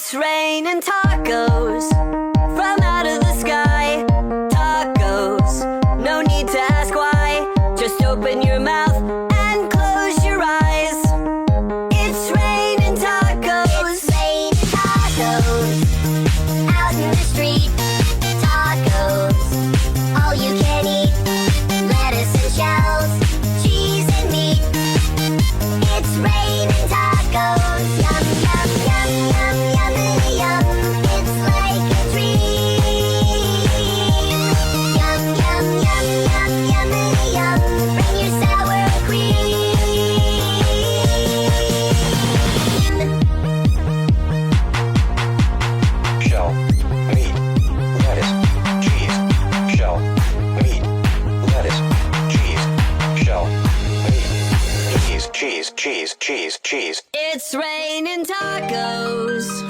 It's raining tacos from out of the sky. Tacos, no need to ask why. Just open your mouth and close your eyes. It's raining tacos. It's raining tacos out in the street. Tacos, all you can eat. Lettuce and shells, cheese and meat. It's raining tacos. Yum, yum, yum, yum, yummy, yum. It's like a dream. Yum, yum, yum, yum, yummy, yum. Bring your sour cream. Shell, meat, lettuce, cheese. Shell, meat, lettuce, cheese. Shell, meat, cheese, cheese, cheese, cheese, cheese. It's raining tacos.